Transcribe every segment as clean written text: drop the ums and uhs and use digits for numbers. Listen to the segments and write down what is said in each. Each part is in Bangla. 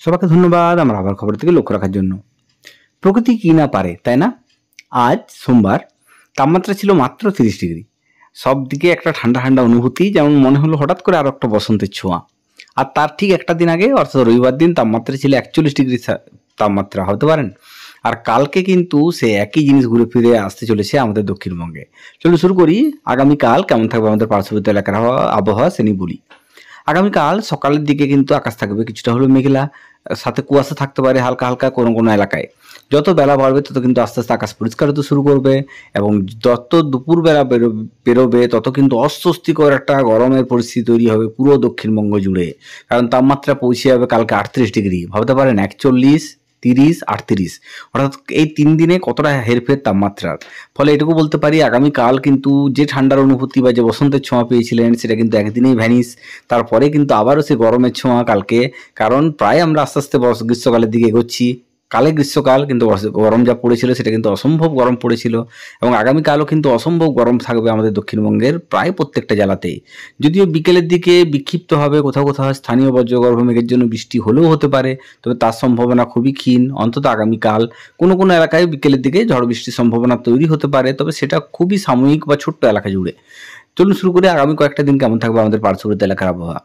সবাইকে ধন্যবাদ আমার আবার খবর থেকে লক্ষ্য রাখার জন্য। প্রকৃতি কি না পারে, তাই না? আজ সোমবার তাপমাত্রা ছিল মাত্র 30 ডিগ্রি। সব দিকে একটা ঠান্ডা ঠান্ডা অনুভূতি, যেমন মনে হলো হঠাৎ করে আরো একটা বসন্তের ছোঁয়া। আর তার ঠিক একটা দিন আগে অর্থাৎ রবিবার দিন তাপমাত্রা ছিল 41 ডিগ্রি তাপমাত্রা, হতে পারেন। আর কালকে কিন্তু সে একই জিনিস ঘুরে ফিরে আসতে চলেছে আমাদের দক্ষিণবঙ্গে। চলুন শুরু করি। আগামীকাল কেমন থাকবে আমাদের পার্শ্ববর্তী এলাকার আবহাওয়া সে নিয়ে বলি। আগামীকাল সকালের দিকে কিন্তু আকাশ থাকবে কিছুটা হলেও মেঘলা, সাথে কুয়াশা থাকতে পারে হালকা হালকা কোনো কোনো এলাকায়। যত বেলা বাড়বে তত কিন্তু আস্তে আস্তে আকাশ পরিষ্কার হতে শুরু করবে, এবং যত দুপুরবেলা বেরোবে তত কিন্তু অস্বস্তিকর একটা গরমের পরিস্থিতি তৈরি হবে পুরো দক্ষিণবঙ্গ জুড়ে। কারণ তাপমাত্রা পৌঁছে যাবে কালকে 38 ডিগ্রি, ভাবতে পারেন 41, 30, 38, অর্থাৎ এই 3 দিনে কতটা হেরফের তাপমাত্রার। ফলে এটুকু বলতে পারি আগামীকাল কিন্তু যে ঠান্ডার অনুভূতি বা যে বসন্তের ছোঁয়া পেয়েছিলেন সেটা কিন্তু একদিনেই ভ্যানিস। তারপরে কিন্তু আবারও সে গরমের ছোঁয়া কালকে, কারণ প্রায় আমরা আস্তে আস্তে গ্রীষ্মকালের দিকে এগোচ্ছি। কালে গ্রীষ্মকাল, কিন্তু গরম যা পড়েছিল সেটা কিন্তু অসম্ভব গরম পড়েছিল, এবং আগামীকালও কিন্তু অসম্ভব গরম থাকবে আমাদের দক্ষিণবঙ্গের প্রায় প্রত্যেকটা জেলাতেই। যদিও বিকেলের দিকে বিক্ষিপ্ত হবে কোথাও কোথাও স্থানীয় বজ্রগর্ভ মেঘের জন্য বৃষ্টি হলেও হতে পারে, তবে তার সম্ভাবনা খুবই ক্ষীণ। অন্তত আগামীকাল কোনো কোনো এলাকায় বিকেলের দিকে ঝড় বৃষ্টির সম্ভাবনা তৈরি হতে পারে, তবে সেটা খুবই সাময়িক বা ছোট্ট এলাকা জুড়ে। চলুন শুরু করে আগামী কয়েকটা দিন কেমন থাকবে আমাদের পার্শ্ববর্তী এলাকার আবহাওয়া।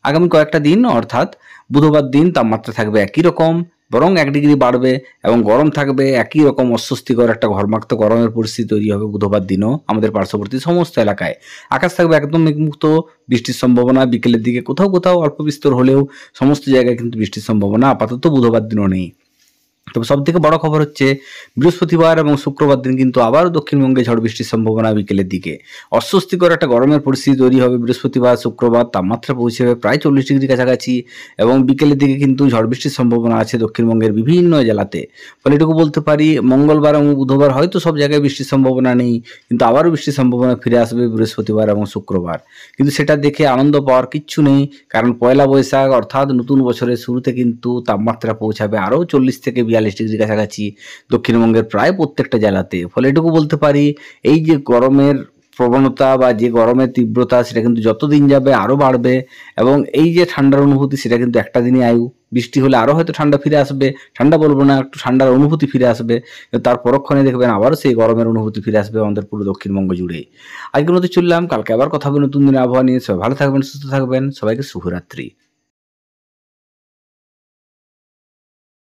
আগামী কয়েকটা দিন অর্থাৎ বুধবার দিন তাপমাত্রা থাকবে একই রকম, বরং 1 ডিগ্রি বাড়বে, এবং গরম থাকবে একই রকম অস্বস্তিকর একটা ঘরমাক্ত গরমের পরিস্থিতি তৈরি হবে বুধবার দিনও আমাদের পার্শ্ববর্তী সমস্ত এলাকায়। আকাশ থাকবে একদম মেঘমুক্ত, বৃষ্টির সম্ভাবনা বিকেলের দিকে কোথাও কোথাও অল্প বিস্তর হলেও সমস্ত জায়গায় কিন্তু বৃষ্টির সম্ভাবনা আপাতত বুধবার দিনও নেই। তবে সব থেকে বড় খবর হচ্ছে বৃহস্পতিবার এবং শুক্রবার দিন কিন্তু আবারও দক্ষিণবঙ্গে ঝড় বৃষ্টির সম্ভাবনা বিকেলের দিকে। অস্বস্তিকর একটা গরমের পরিস্থিতি তৈরি হবে বৃহস্পতিবার শুক্রবার, তাপমাত্রা পৌঁছে যাবে প্রায় 40 ডিগ্রি কাছাকাছি, এবং বিকেলের দিকে কিন্তু ঝড় বৃষ্টির সম্ভাবনা আছে দক্ষিণবঙ্গের বিভিন্ন জেলাতে। ফলে এটুকু বলতে পারি মঙ্গলবার এবং বুধবার হয়তো সব জায়গায় বৃষ্টির সম্ভাবনা নেই, কিন্তু আবারও বৃষ্টির সম্ভাবনা ফিরে আসবে বৃহস্পতিবার এবং শুক্রবার। কিন্তু সেটা দেখে আনন্দ পাওয়ার কিচ্ছু নেই, কারণ পয়লা বৈশাখ অর্থাৎ নতুন বছরের শুরুতে কিন্তু তাপমাত্রা পৌঁছাবে আরও 40 থেকে 42 ডিগ্রি কাছাকাছি দক্ষিণবঙ্গের প্রায় প্রত্যেকটা জেলাতে। ফলে এটুকু বলতে পারি এই যে গরমের প্রবণতা বা যে গরমের তীব্রতা সেটা কিন্তু যত দিন যাবে আরও বাড়বে, এবং এই যে ঠান্ডার অনুভূতি সেটা কিন্তু একটা দিনই আয়ু। বৃষ্টি হলে আরও হয়তো ঠান্ডা ফিরে আসবে, ঠান্ডা বলবো না, একটু ঠান্ডার অনুভূতি ফিরে আসবে, তার পরক্ষণে দেখবেন আবারও সেই গরমের অনুভূতি ফিরে আসবে আমাদের পুরো দক্ষিণবঙ্গ জুড়ে। আজকের মতো চললাম, কালকে আবার কথা হবে নতুন দিনের আবহাওয়া নিয়ে। সবাই ভালো থাকবেন, সুস্থ থাকবেন, সবাইকে শুভরাত্রি।